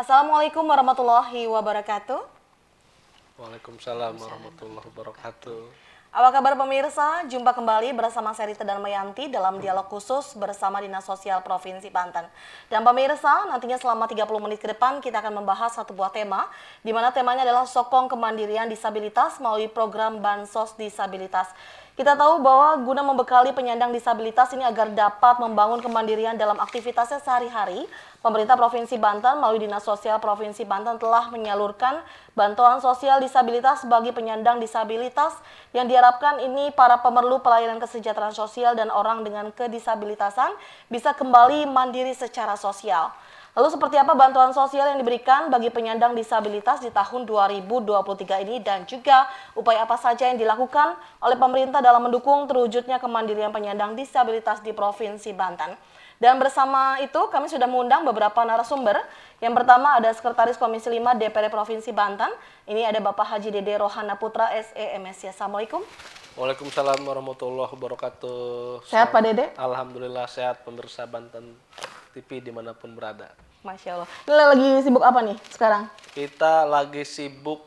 Assalamualaikum warahmatullahi wabarakatuh. Waalaikumsalam warahmatullahi wabarakatuh. Apa kabar pemirsa? Jumpa kembali bersama saya Rita dan Mayanti dalam dialog khusus bersama Dinas Sosial Provinsi Banten. Dan pemirsa, nantinya selama 30 menit ke depan kita akan membahas satu buah tema, di mana temanya adalah sokong kemandirian disabilitas melalui program Bansos Disabilitas. Kita tahu bahwa guna membekali penyandang disabilitas ini agar dapat membangun kemandirian dalam aktivitasnya sehari-hari, pemerintah Provinsi Banten melalui Dinas Sosial Provinsi Banten telah menyalurkan bantuan sosial disabilitas bagi penyandang disabilitas yang diharapkan ini para pemerlu pelayanan kesejahteraan sosial dan orang dengan kedisabilitasan bisa kembali mandiri secara sosial. Lalu seperti apa bantuan sosial yang diberikan bagi penyandang disabilitas di tahun 2023 ini dan juga upaya apa saja yang dilakukan oleh pemerintah dalam mendukung terwujudnya kemandirian penyandang disabilitas di Provinsi Banten. Dan bersama itu kami sudah mengundang beberapa narasumber. Yang pertama ada Sekretaris Komisi 5 DPR Provinsi Banten. Ini ada Bapak Haji Dede Rohana Putra SE MSc. Assalamualaikum. Waalaikumsalam warahmatullahi wabarakatuh. Sehat Pak Dede? Alhamdulillah sehat pemirsa Banten TV dimanapun berada. Masya Allah. Ini lagi sibuk apa nih sekarang? Kita lagi sibuk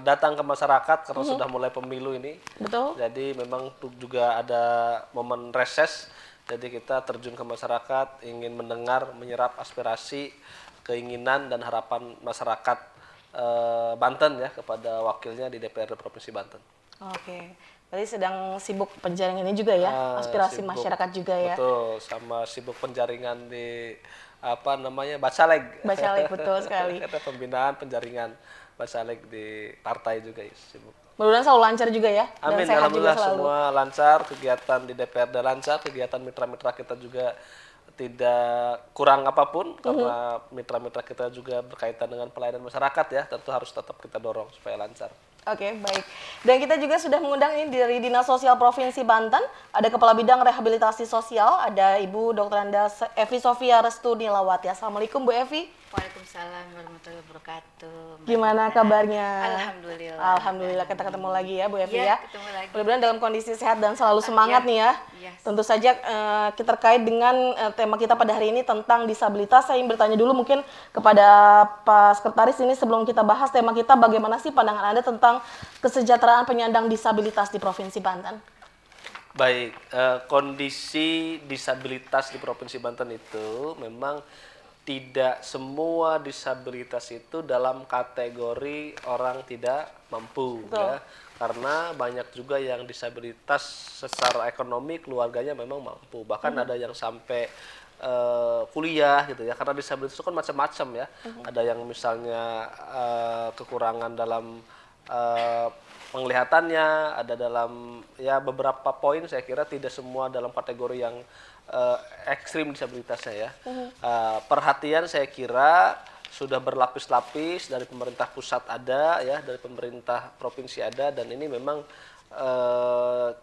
datang ke masyarakat karena sudah mulai pemilu ini. Betul. Jadi memang juga ada momen reses. Jadi kita terjun ke masyarakat, ingin mendengar, menyerap aspirasi, keinginan dan harapan masyarakat Banten ya kepada wakilnya di DPRD Provinsi Banten. Oke. Berarti sedang sibuk penjaringan ini juga ya, aspirasi Sibuk, masyarakat juga ya. betul, sama sibuk penjaringan di Bacalek. Bacalek, betul sekali. Kita pembinaan penjaringan Bacalek di partai juga ya, sibuk. Mudah-mudahan selalu lancar juga ya. Amin, dan sehat juga alhamdulillah selalu. semua lancar, kegiatan di DPRD lancar, kegiatan mitra-mitra kita juga tidak kurang apapun karena mitra-mitra kita juga berkaitan dengan pelayanan masyarakat ya, tentu harus tetap kita dorong supaya lancar. Oke, baik. Dan kita juga sudah mengundang ini dari Dinas Sosial Provinsi Banten. Ada Kepala Bidang Rehabilitasi Sosial, ada Ibu Dr. Anda Evi Sofia Restu Nilawati. Assalamualaikum Bu Evi. Waalaikumsalam warahmatullahi wabarakatuh. Gimana kabarnya? Alhamdulillah. Alhamdulillah, kita ketemu lagi ya Bu Evi ya. Ketemu lagi. Mudah-mudahan dalam kondisi sehat dan selalu semangat nih ya. Yes. Tentu saja kita terkait dengan tema kita pada hari ini tentang disabilitas. Saya ingin bertanya dulu mungkin kepada Pak Sekretaris ini sebelum kita bahas tema kita, bagaimana sih pandangan Anda tentang kesejahteraan penyandang disabilitas di Provinsi Banten? Baik, kondisi disabilitas di Provinsi Banten itu memang tidak semua disabilitas itu dalam kategori orang tidak mampu. Betul. Ya, karena banyak juga yang disabilitas secara ekonomi keluarganya memang mampu, bahkan ada yang sampai kuliah gitu ya, karena disabilitas itu kan macam-macam ya. Ada yang misalnya kekurangan dalam penglihatannya, ada dalam ya beberapa poin, saya kira tidak semua dalam kategori yang ekstrim disabilitasnya ya. Perhatian saya kira sudah berlapis-lapis, dari pemerintah pusat ada ya, dari pemerintah provinsi ada, dan ini memang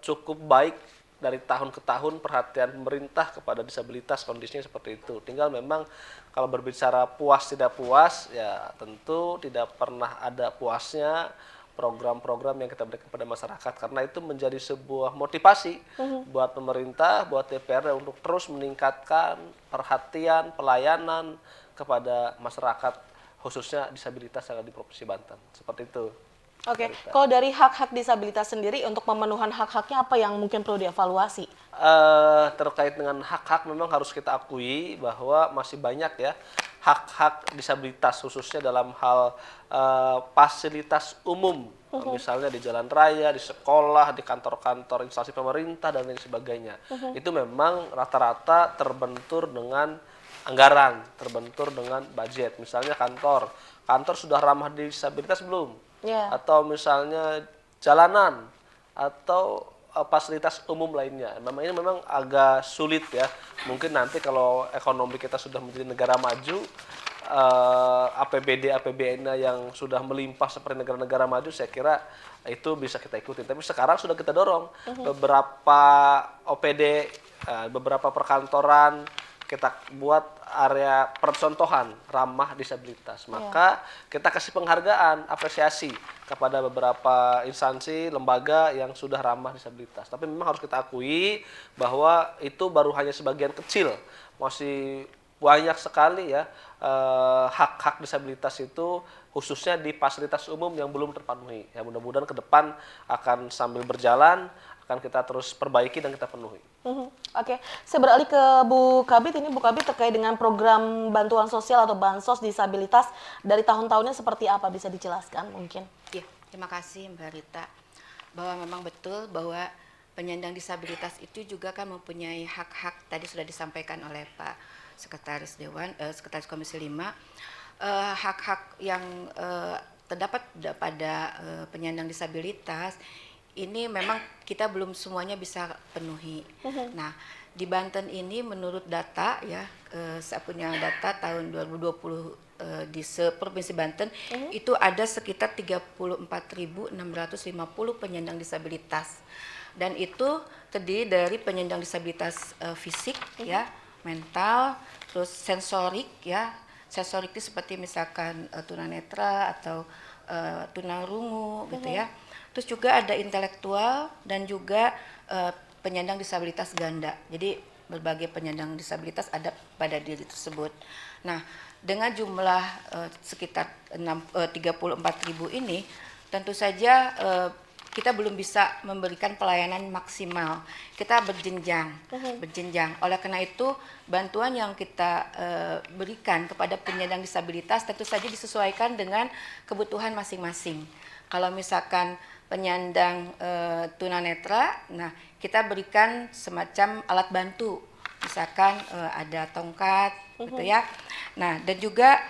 cukup baik dari tahun ke tahun perhatian pemerintah kepada disabilitas, kondisinya seperti itu. Tinggal memang kalau berbicara puas tidak puas ya tentu tidak pernah ada puasnya program-program yang kita berikan kepada masyarakat, karena itu menjadi sebuah motivasi buat pemerintah, buat DPR untuk terus meningkatkan perhatian, pelayanan kepada masyarakat khususnya disabilitas yang ada di Provinsi Banten. Seperti itu. Oke, kalau dari hak-hak disabilitas sendiri untuk pemenuhan hak-haknya apa yang mungkin perlu dievaluasi? Terkait dengan hak-hak memang harus kita akui bahwa masih banyak ya hak-hak disabilitas khususnya dalam hal fasilitas umum, misalnya di jalan raya, di sekolah, di kantor-kantor instansi pemerintah dan lain sebagainya. Itu memang rata-rata terbentur dengan anggaran, terbentur dengan budget. Misalnya kantor sudah ramah disabilitas belum? Ya. Atau misalnya jalanan atau fasilitas umum lainnya. Memang ini memang agak sulit ya. Mungkin nanti kalau ekonomi kita sudah menjadi negara maju, APBD APBN yang sudah melimpah seperti negara-negara maju, saya kira itu bisa kita ikuti. Tapi sekarang sudah kita dorong beberapa OPD, beberapa perkantoran kita buat area percontohan ramah disabilitas. Maka kita kasih penghargaan, apresiasi kepada beberapa instansi, lembaga yang sudah ramah disabilitas. Tapi memang harus kita akui bahwa itu baru hanya sebagian kecil. Masih banyak sekali ya hak-hak disabilitas itu khususnya di fasilitas umum yang belum terpenuhi. Ya mudah-mudahan ke depan akan sambil berjalan akan kita terus perbaiki dan kita penuhi. Oke, saya beralih ke Bu Kabit. Ini Bu Kabit terkait dengan program bantuan sosial atau bansos disabilitas dari tahun-tahunnya seperti apa, bisa dijelaskan mungkin? Ya, terima kasih Mbak Rita. Bahwa memang betul bahwa penyandang disabilitas itu juga kan mempunyai hak-hak, tadi sudah disampaikan oleh Pak Sekretaris Dewan, Sekretaris Komisi 5, hak-hak yang terdapat pada penyandang disabilitas ini memang kita belum semuanya bisa penuhi. Nah, di Banten ini menurut data ya, saya punya data tahun 2020 di Provinsi Banten itu ada sekitar 34.650 penyandang disabilitas. Dan itu terdiri dari penyandang disabilitas fisik ya, mental, terus sensorik ya. Sensorik itu seperti misalkan tunanetra atau tunarungu gitu ya. Terus juga ada intelektual dan juga penyandang disabilitas ganda. Jadi berbagai penyandang disabilitas ada pada diri tersebut. Nah, dengan jumlah sekitar 34.000 ini, tentu saja kita belum bisa memberikan pelayanan maksimal. Kita berjenjang, berjenjang. Oleh karena itu, bantuan yang kita berikan kepada penyandang disabilitas tentu saja disesuaikan dengan kebutuhan masing-masing. Kalau misalkan penyandang tunanetra, nah kita berikan semacam alat bantu, misalkan ada tongkat, gitu ya. Nah, dan juga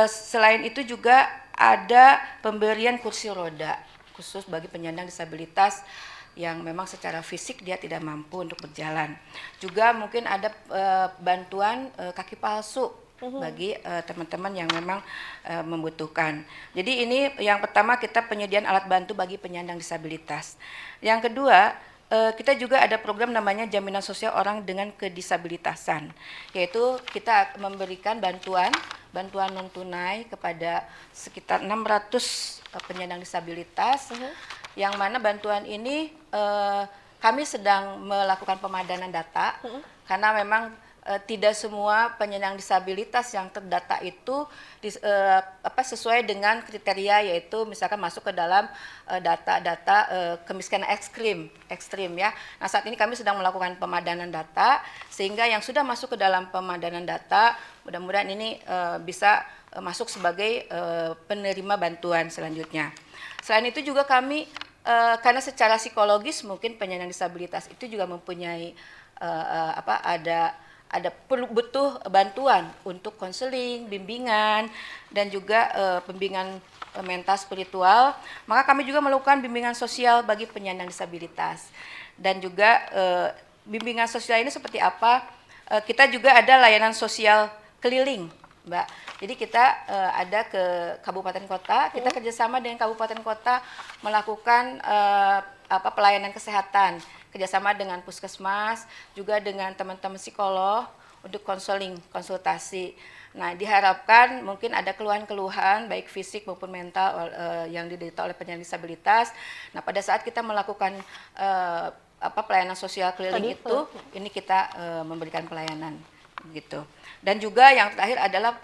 selain itu juga ada pemberian kursi roda khusus bagi penyandang disabilitas yang memang secara fisik dia tidak mampu untuk berjalan. Juga mungkin ada bantuan kaki palsu bagi teman-teman yang memang membutuhkan. Jadi ini yang pertama, kita penyediaan alat bantu bagi penyandang disabilitas. Yang kedua, kita juga ada program namanya Jaminan Sosial Orang dengan Kedisabilitasan, yaitu kita memberikan bantuan non tunai kepada sekitar 600 penyandang disabilitas, yang mana bantuan ini kami sedang melakukan pemadanan data, karena memang tidak semua penyandang disabilitas yang terdata itu sesuai dengan kriteria, yaitu misalkan masuk ke dalam data-data kemiskinan ekstrim ya. Nah, saat ini kami sedang melakukan pemadanan data, sehingga yang sudah masuk ke dalam pemadanan data mudah-mudahan ini bisa masuk sebagai penerima bantuan selanjutnya. Selain itu juga kami karena secara psikologis mungkin penyandang disabilitas itu juga mempunyai butuh bantuan untuk konseling, bimbingan, dan juga pembimbingan mental spiritual. Maka kami juga melakukan bimbingan sosial bagi penyandang disabilitas. Dan juga bimbingan sosial ini seperti apa? Kita juga ada layanan sosial keliling, Mbak. Jadi kita ada ke kabupaten kota, kita kerjasama dengan kabupaten kota melakukan pelayanan kesehatan, kerjasama dengan puskesmas, juga dengan teman-teman psikolog untuk konsultasi. Nah, diharapkan mungkin ada keluhan-keluhan baik fisik maupun mental yang diderita oleh penyandang disabilitas. Nah, pada saat kita melakukan pelayanan sosial keliling itu, ini kita memberikan pelayanan gitu. Dan juga yang terakhir adalah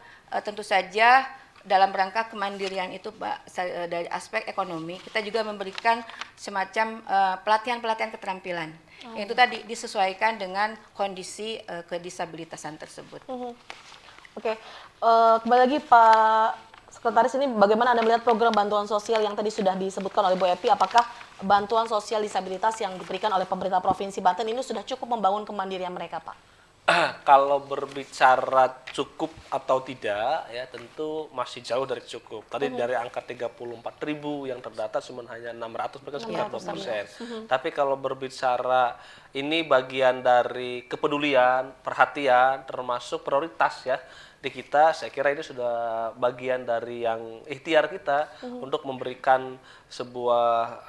tentu saja dalam rangka kemandirian itu, Pak, dari aspek ekonomi, kita juga memberikan semacam pelatihan-pelatihan keterampilan. Itu tadi disesuaikan dengan kondisi kedisabilitasan tersebut. Oke, kembali lagi Pak Sekretaris, ini bagaimana Anda melihat program bantuan sosial yang tadi sudah disebutkan oleh Bu Epi? Apakah bantuan sosial disabilitas yang diberikan oleh pemerintah Provinsi Banten ini sudah cukup membangun kemandirian mereka, Pak? Kalau berbicara cukup atau tidak, ya tentu masih jauh dari cukup. Tadi dari angka 34.000 yang terdata cuma hanya 600, mereka sekitar 2%. Tapi kalau berbicara ini bagian dari kepedulian, perhatian, termasuk prioritas ya di kita, saya kira ini sudah bagian dari yang ikhtiar kita untuk memberikan sebuah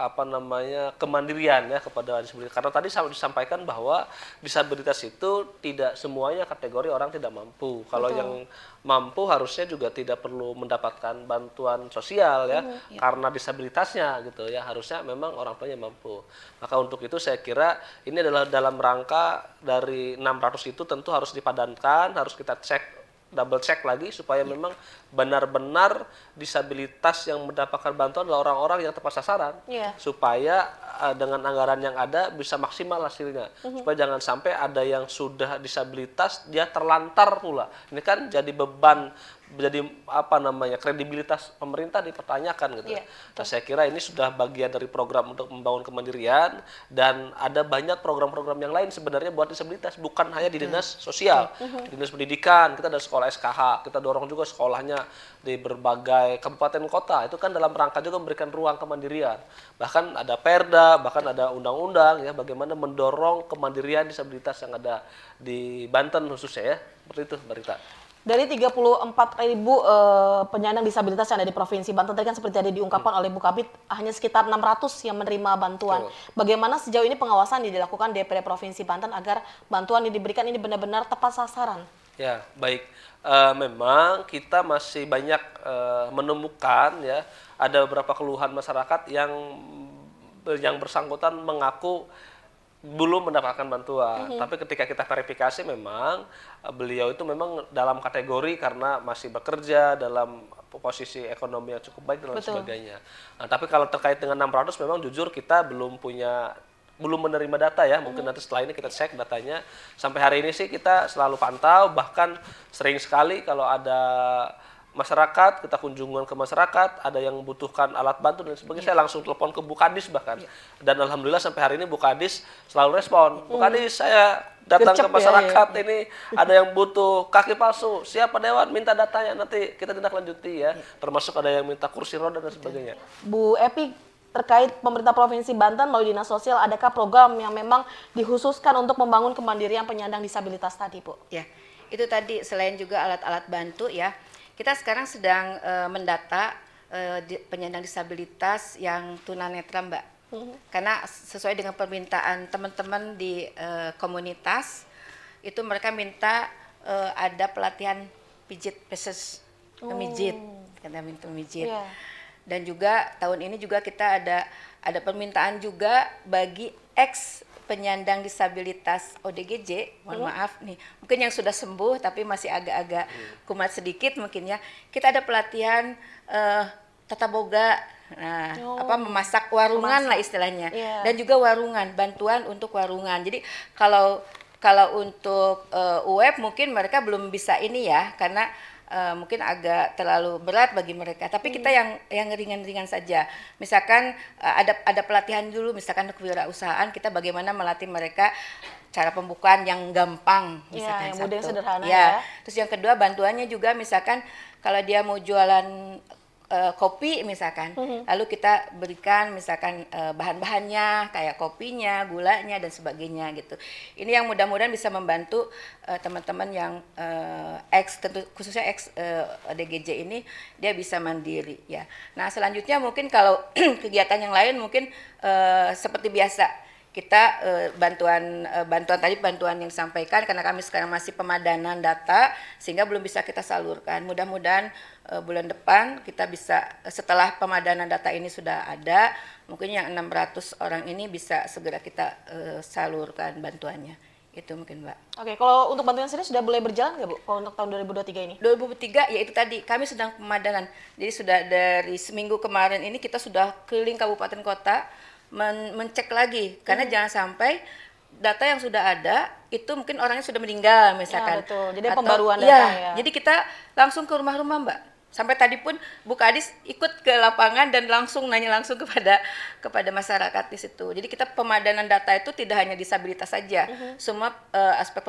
kemandirian ya kepada disabilitas. Karena tadi disampaikan bahwa disabilitas itu tidak semuanya kategori orang tidak mampu. Kalau yang mampu harusnya juga tidak perlu mendapatkan bantuan sosial ya karena disabilitasnya gitu ya, harusnya memang orang tuanya mampu. Maka untuk itu saya kira ini adalah dalam rangka dari 600 itu tentu harus dipadankan, harus kita cek, double check lagi supaya memang benar-benar disabilitas yang mendapatkan bantuan adalah orang-orang yang tepat sasaran, supaya dengan anggaran yang ada bisa maksimal hasilnya, supaya jangan sampai ada yang sudah disabilitas dia terlantar pula. Ini kan jadi beban, jadi kredibilitas pemerintah dipertanyakan gitu. Nah, saya kira ini sudah bagian dari program untuk membangun kemandirian, dan ada banyak program-program yang lain sebenarnya buat disabilitas, bukan hanya di dinas sosial, di dinas pendidikan kita ada sekolah SKH, kita dorong juga sekolahnya di berbagai kabupaten kota, itu kan dalam rangka juga memberikan ruang kemandirian. Bahkan ada perda, bahkan ada undang-undang ya bagaimana mendorong kemandirian disabilitas yang ada di Banten khususnya ya, seperti itu Mbak Rita. Dari 34.000 penyandang disabilitas yang ada di Provinsi Banten, tadi kan seperti tadi diungkapkan oleh Bu Kabid, hanya sekitar 600 yang menerima bantuan. Bagaimana sejauh ini pengawasan yang dilakukan DPD Provinsi Banten agar bantuan yang diberikan ini benar-benar tepat sasaran? Ya, baik. Memang kita masih banyak menemukan ya, ada beberapa keluhan masyarakat yang bersangkutan mengaku belum mendapatkan bantuan. Tapi ketika kita verifikasi memang beliau itu memang dalam kategori karena masih bekerja dalam posisi ekonomi yang cukup baik dan lain sebagainya. Nah, tapi kalau terkait dengan 600 memang jujur kita belum menerima data ya. Mungkin nanti setelah ini kita cek datanya. Sampai hari ini sih kita selalu pantau, bahkan sering sekali kalau ada masyarakat, kita kunjungan ke masyarakat, ada yang membutuhkan alat bantu dan sebagainya, saya langsung telepon ke Bu Kadis bahkan. Dan alhamdulillah sampai hari ini Bu Kadis selalu respon. Bu Kadis, saya datang ke masyarakat ini ada yang butuh kaki palsu, siapa Dewan minta datanya, nanti kita tindak lanjuti ya. Termasuk ada yang minta kursi roda dan sebagainya. Bu Epi, terkait pemerintah Provinsi Banten melalui Dinas Sosial, adakah program yang memang dikhususkan untuk membangun kemandirian penyandang disabilitas tadi, Bu? Ya, itu tadi selain juga alat-alat bantu ya, kita sekarang sedang mendata penyandang disabilitas yang tunanetra, Mbak. Karena sesuai dengan permintaan teman-teman di komunitas, itu mereka minta ada pelatihan pijit peses, memijit, kata minta memijit. Dan juga tahun ini juga kita ada permintaan juga bagi penyandang disabilitas ODGJ, mohon maaf nih, mungkin yang sudah sembuh tapi masih agak-agak kumat sedikit mungkin ya. Kita ada pelatihan tata boga, memasak warungan lah istilahnya, dan juga warungan, bantuan untuk warungan. Jadi kalau untuk UWEB mungkin mereka belum bisa ini ya, karena mungkin agak terlalu berat bagi mereka. Tapi kita yang ringan-ringan saja. Misalkan ada pelatihan dulu, misalkan kewirausahaan, kita bagaimana melatih mereka cara pembukaan yang gampang, misalkan yang mudah, yang sederhana ya. Terus yang kedua bantuannya juga misalkan kalau dia mau jualan kopi misalkan, lalu kita berikan misalkan bahan-bahannya kayak kopinya, gulanya dan sebagainya gitu. Ini yang mudah-mudahan bisa membantu teman-teman yang khususnya DGJ ini dia bisa mandiri ya. Nah selanjutnya mungkin kalau kegiatan yang lain mungkin seperti biasa kita bantuan yang disampaikan karena kami sekarang masih pemadanan data sehingga belum bisa kita salurkan. Mudah-mudahan bulan depan kita bisa, setelah pemadanan data ini sudah ada, mungkin yang 600 orang ini bisa segera kita salurkan bantuannya. Itu mungkin Mbak. Oke, kalau untuk bantuan sendiri sudah boleh berjalan nggak Bu? Kalau untuk tahun 2023 ini? 2023 ya itu tadi kami sedang pemadanan. Jadi sudah dari seminggu kemarin ini kita sudah keliling kabupaten kota mencek lagi karena jangan sampai data yang sudah ada itu mungkin orangnya sudah meninggal misalkan. Ya, betul. Jadi pembaruan data ya. Jadi kita langsung ke rumah-rumah Mbak. Sampai tadi pun Bu Kadis ikut ke lapangan dan langsung nanya langsung kepada masyarakat di situ. Jadi kita pemadanan data itu tidak hanya disabilitas saja, semua aspek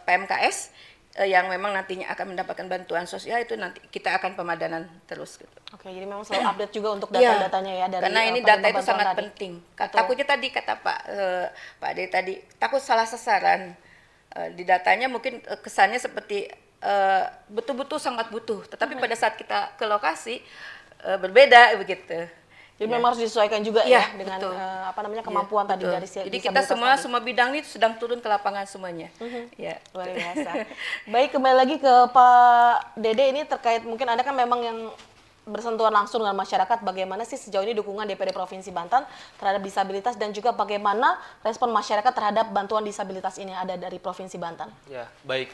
PMKS yang memang nantinya akan mendapatkan bantuan sosial itu nanti kita akan pemadanan terus gitu. Oke, jadi memang selalu update juga untuk data-datanya ya dari karena ini data itu sangat tadi. penting. Takutnya tadi kata Pak Ade tadi takut salah sasaran di datanya mungkin kesannya seperti betul-betul sangat butuh. Tetapi pada saat kita ke lokasi berbeda begitu. Jadi memang harus disesuaikan juga Iya, ya dengan betul. kemampuan Iya, tadi betul. dari Jadi kita disabilitas tadi. semua bidang ini sedang turun ke lapangan semuanya. Ya. Luar biasa. Baik, kembali lagi ke Pak Dede ini terkait mungkin Anda kan memang yang bersentuhan langsung dengan masyarakat, bagaimana sih sejauh ini dukungan DPD Provinsi Banten terhadap disabilitas dan juga bagaimana respon masyarakat terhadap bantuan disabilitas ini ada dari Provinsi Banten? Ya, baik.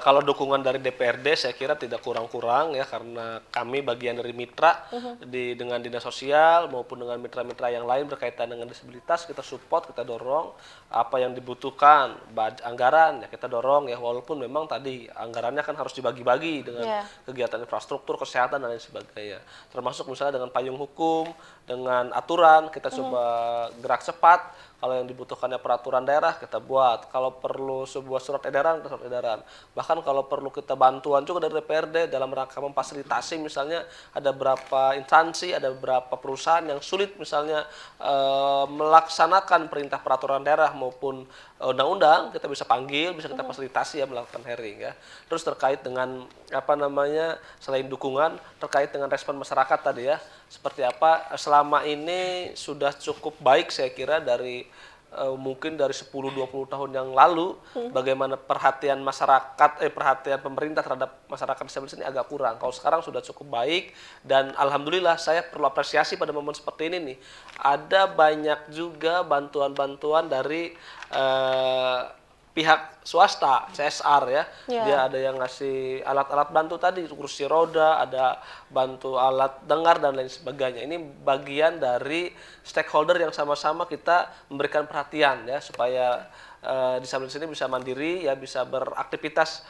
Kalau dukungan dari DPRD saya kira tidak kurang-kurang ya, karena kami bagian dari mitra dengan dinas sosial maupun dengan mitra-mitra yang lain berkaitan dengan disabilitas, kita support, kita dorong apa yang dibutuhkan, anggaran ya kita dorong ya, walaupun memang tadi anggarannya kan harus dibagi-bagi dengan kegiatan infrastruktur, kesehatan dan lain sebagainya. Termasuk misalnya dengan payung hukum, dengan aturan kita coba gerak cepat. Kalau yang dibutuhkannya peraturan daerah kita buat, kalau perlu sebuah surat edaran, bahkan kalau perlu kita bantuan juga dari DPRD dalam rangka memfasilitasi, misalnya ada beberapa instansi, ada beberapa perusahaan yang sulit misalnya melaksanakan perintah peraturan daerah maupun undang-undang, kita bisa panggil, bisa kita fasilitasi ya, melakukan hearing ya. Terus terkait dengan selain dukungan terkait dengan respon masyarakat tadi ya, seperti apa selama ini sudah cukup baik saya kira dari mungkin dari 10-20 tahun yang lalu, bagaimana perhatian masyarakat, perhatian pemerintah terhadap masyarakat disabilitas ini agak kurang. Kalau sekarang sudah cukup baik dan alhamdulillah saya perlu apresiasi pada momen seperti ini nih. Ada banyak juga bantuan-bantuan dari pihak swasta, CSR ya. Dia ada yang ngasih alat-alat bantu tadi, kursi roda, ada bantu alat dengar dan lain sebagainya. Ini bagian dari stakeholder yang sama-sama kita memberikan perhatian ya, supaya disabilitas ini bisa mandiri ya, bisa beraktivitas,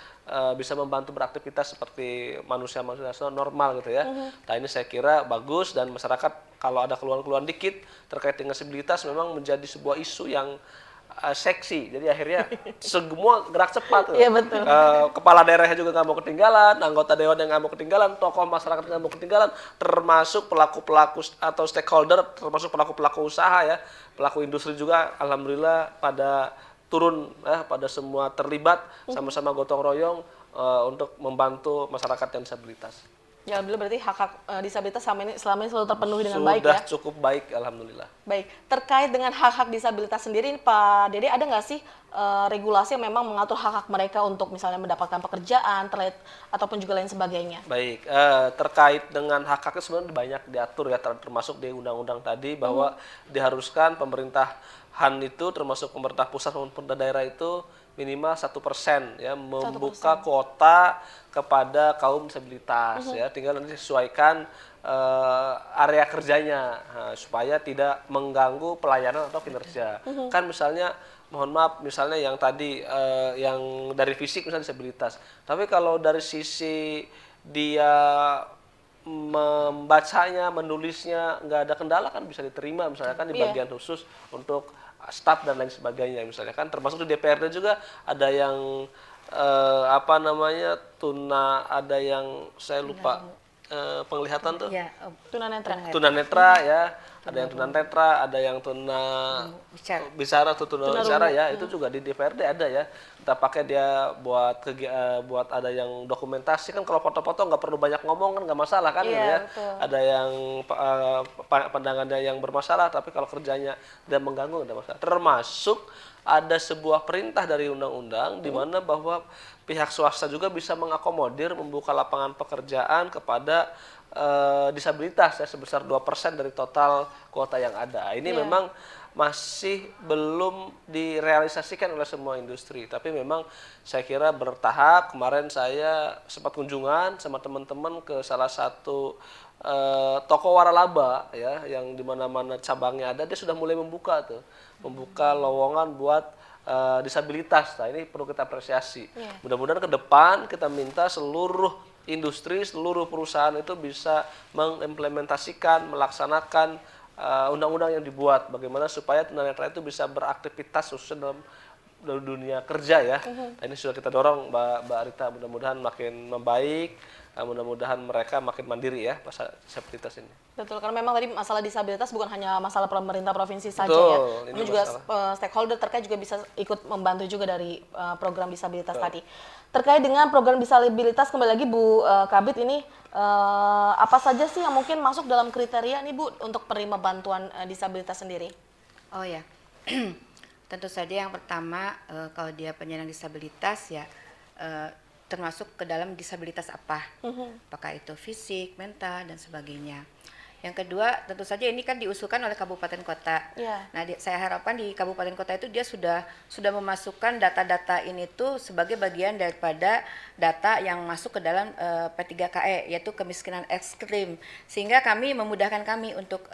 bisa membantu beraktivitas seperti manusia-manusia normal gitu ya. Nah ini saya kira bagus, dan masyarakat kalau ada keluhan-keluhan dikit terkait dengan disabilitas memang menjadi sebuah isu yang seksi, jadi akhirnya semua gerak cepat. Iya, betul. Kepala daerahnya juga nggak mau ketinggalan, anggota dewan yang nggak mau ketinggalan, tokoh masyarakat nggak mau ketinggalan, termasuk pelaku-pelaku atau stakeholder, termasuk pelaku-pelaku usaha ya, pelaku industri juga, alhamdulillah pada turun pada semua terlibat, sama-sama gotong royong untuk membantu masyarakat yang disabilitas. Ya, alhamdulillah berarti hak-hak disabilitas selama ini selalu terpenuhi dengan baik ya. Sudah cukup baik, alhamdulillah. Baik, terkait dengan hak-hak disabilitas sendiri, Pak Dede, ada nggak sih regulasi yang memang mengatur hak-hak mereka untuk misalnya mendapatkan pekerjaan, ataupun juga lain sebagainya? Baik, terkait dengan hak-haknya sebenarnya banyak diatur ya, termasuk di undang-undang tadi bahwa diharuskan pemerintahan itu, termasuk pemerintah pusat maupun pemerintah daerah itu minimal 1% ya, membuka kuota kepada kaum disabilitas ya, tinggal nanti sesuaikan area kerjanya supaya tidak mengganggu pelayanan atau kinerja. Kan misalnya mohon maaf, misalnya yang tadi yang dari fisik misalnya disabilitas, tapi kalau dari sisi dia membacanya, menulisnya nggak ada kendala kan bisa diterima misalnya kan di bagian khusus untuk staf dan lain sebagainya misalnya kan, termasuk di DPRD juga ada yang ada yang saya lupa penglihatan tuh. Ya, Tunanetra ya, ada yang tunanetra, ada yang bicara atau tunawicara ya, itu juga di DPRD ada ya. Kita pakai dia buat buat ada yang dokumentasi kan, kalau foto-foto nggak perlu banyak ngomong kan, nggak masalah kan ya. Betul. Ada yang pandangannya yang bermasalah, tapi kalau kerjanya tidak mengganggu nggak ada masalah. Termasuk ada sebuah perintah dari undang-undang di mana bahwa pihak swasta juga bisa mengakomodir, membuka lapangan pekerjaan kepada disabilitas ya, sebesar 2% dari total kuota yang ada. Ini memang masih belum direalisasikan oleh semua industri, tapi memang saya kira bertahap. Kemarin saya sempat kunjungan sama teman-teman ke salah satu toko waralaba ya, yang di mana-mana cabangnya ada, dia sudah mulai membuka lowongan buat disabilitas. Nah ini perlu kita apresiasi. Mudah-mudahan ke depan kita minta seluruh industri, seluruh perusahaan itu bisa mengimplementasikan, melaksanakan undang-undang yang dibuat, bagaimana supaya tunanetra itu bisa beraktivitas khususnya dalam dunia kerja ya. Nah, ini sudah kita dorong Mbak Rita, mudah-mudahan makin membaik, mudah-mudahan mereka makin mandiri ya masa disabilitas ini. Betul, karena memang tadi masalah disabilitas bukan hanya masalah pemerintah provinsi saja Betul, ya. ini Namun juga masalah. stakeholder terkait juga bisa ikut membantu juga dari program disabilitas tadi. Terkait dengan program disabilitas, kembali lagi Bu Kabid ini, apa saja sih yang mungkin masuk dalam kriteria nih Bu untuk penerima bantuan disabilitas sendiri? Oh ya, tentu saja yang pertama kalau dia penyandang disabilitas ya termasuk ke dalam disabilitas apa, apakah itu fisik, mental dan sebagainya. Yang kedua tentu saja ini kan diusulkan oleh kabupaten kota. Yeah. Nah saya harapkan di kabupaten kota itu dia sudah memasukkan data-data ini tuh sebagai bagian daripada data yang masuk ke dalam P3KE yaitu kemiskinan ekstrim, sehingga kami memudahkan kami untuk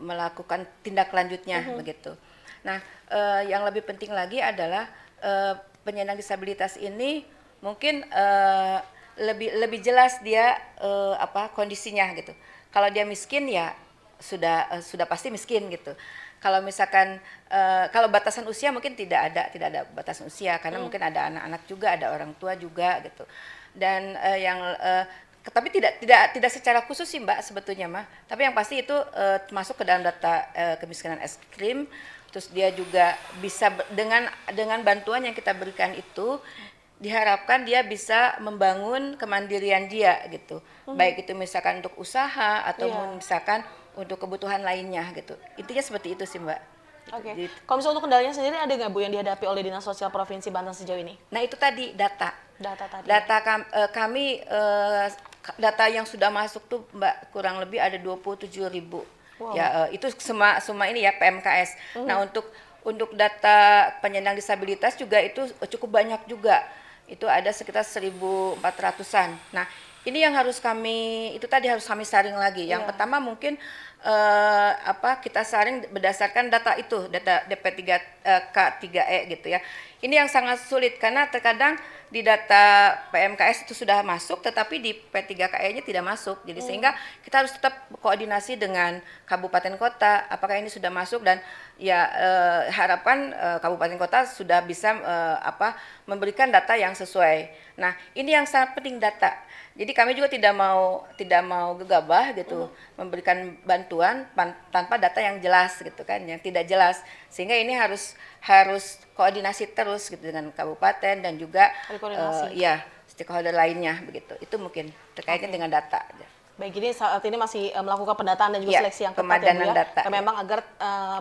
melakukan tindak lanjutnya begitu. Nah, yang lebih penting lagi adalah penyandang disabilitas ini mungkin lebih jelas dia kondisinya gitu. Kalau dia miskin ya sudah pasti miskin gitu. Kalau misalkan kalau batasan usia mungkin tidak ada batasan usia karena mungkin ada anak-anak juga, ada orang tua juga gitu. Dan tapi tidak secara khusus sih Mbak sebetulnya mah. Tapi yang pasti itu masuk ke dalam data kemiskinan ekstrim. Terus dia juga bisa dengan bantuan yang kita berikan itu diharapkan dia bisa membangun kemandirian dia gitu. Baik itu misalkan untuk usaha atau misalkan untuk kebutuhan lainnya gitu. Intinya seperti itu sih Mbak. Oke. Gitu. Kalau misalnya untuk kendalanya sendiri ada nggak Bu yang dihadapi oleh Dinas Sosial Provinsi Banten sejauh ini? Nah itu tadi data. Data tadi. Kami data yang sudah masuk tuh Mbak kurang lebih ada 27.000. Wow. Ya itu semua ini ya PMKS. Nah untuk data penyandang disabilitas juga itu cukup banyak juga. Itu ada sekitar 1.400-an. Nah ini yang harus kami saring lagi. Yang pertama mungkin kita saring berdasarkan data itu, data DP3K3E gitu ya. Ini yang sangat sulit karena terkadang di data PMKS itu sudah masuk tetapi di P3KE-nya tidak masuk. Jadi sehingga kita harus tetap koordinasi dengan kabupaten kota apakah ini sudah masuk dan ya harapan kabupaten kota sudah bisa memberikan data yang sesuai. Nah, ini yang sangat penting data. Jadi kami juga tidak mau gegabah gitu memberikan bantuan tanpa data yang jelas gitu kan, yang tidak jelas. Sehingga ini harus koordinasi terus gitu dengan kabupaten dan juga stakeholder lainnya begitu. Itu mungkin terkaitnya dengan data. Baik, ini saat ini masih melakukan pendataan dan juga seleksi yang ketat ya Bu ya. Data, memang agar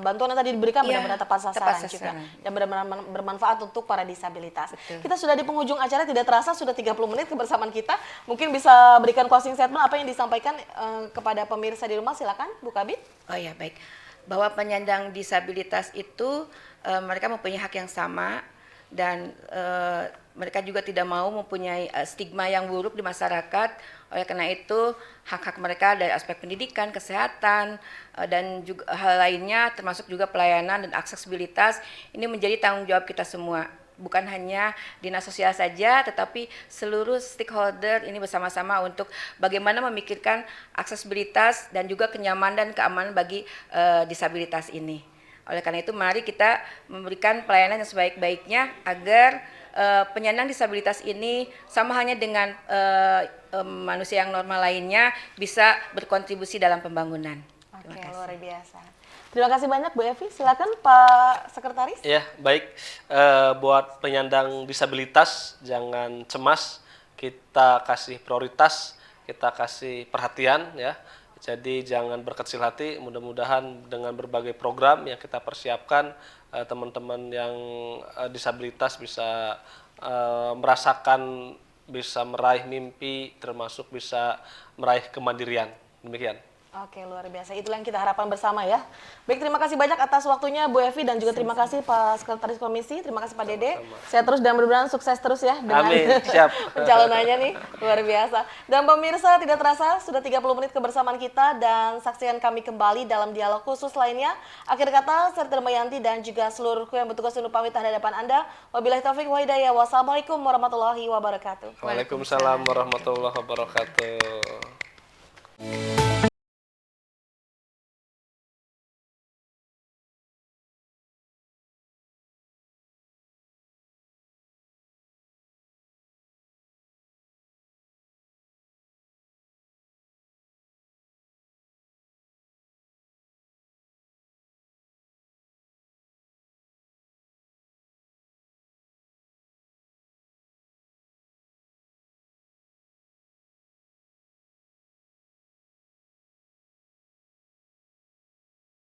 bantuan yang tadi diberikan benar-benar tepat sasaran juga dan benar-benar bermanfaat untuk para disabilitas. Betul. Kita sudah di penghujung acara, tidak terasa sudah 30 menit kebersamaan kita. Mungkin bisa berikan closing statement apa yang disampaikan kepada pemirsa di rumah, silakan Bu Kabid. Oh ya, baik. Bahwa penyandang disabilitas itu mereka mempunyai hak yang sama dan mereka juga tidak mau mempunyai stigma yang buruk di masyarakat. Oleh karena itu hak-hak mereka dari aspek pendidikan, kesehatan dan juga hal lainnya termasuk juga pelayanan dan aksesibilitas ini menjadi tanggung jawab kita semua. Bukan hanya dinas sosial saja tetapi seluruh stakeholder ini bersama-sama untuk bagaimana memikirkan aksesibilitas dan juga kenyamanan dan keamanan bagi disabilitas ini. Oleh karena itu mari kita memberikan pelayanan yang sebaik-baiknya agar penyandang disabilitas ini sama halnya dengan manusia yang normal lainnya bisa berkontribusi dalam pembangunan. Oke, luar biasa. Terima kasih banyak Bu Evi. Silakan Pak Sekretaris. Ya, baik. Buat penyandang disabilitas jangan cemas, kita kasih prioritas, kita kasih perhatian ya. Jadi jangan berkecil hati, mudah-mudahan dengan berbagai program yang kita persiapkan teman-teman yang disabilitas bisa merasakan, bisa meraih mimpi, termasuk bisa meraih kemandirian. Demikian. Oke, luar biasa. Itulah yang kita harapkan bersama ya. Baik, terima kasih banyak atas waktunya Bu Evi dan juga terima kasih Pak Sekretaris Komisi, terima kasih Pak Dede. Saya terus dan mudah-mudahan sukses terus ya dengan siap. pencalonannya nih, luar biasa. Dan pemirsa, tidak terasa sudah 30 menit kebersamaan kita dan saksikan kami kembali dalam dialog khusus lainnya. Akhir kata, saya Termayanti dan juga seluruh kru yang bertugas untuk pamit di hadapan Anda. Wabillahi taufiq wa hidayah. Wassalamualaikum warahmatullahi wabarakatuh. Waalaikumsalam warahmatullahi wabarakatuh.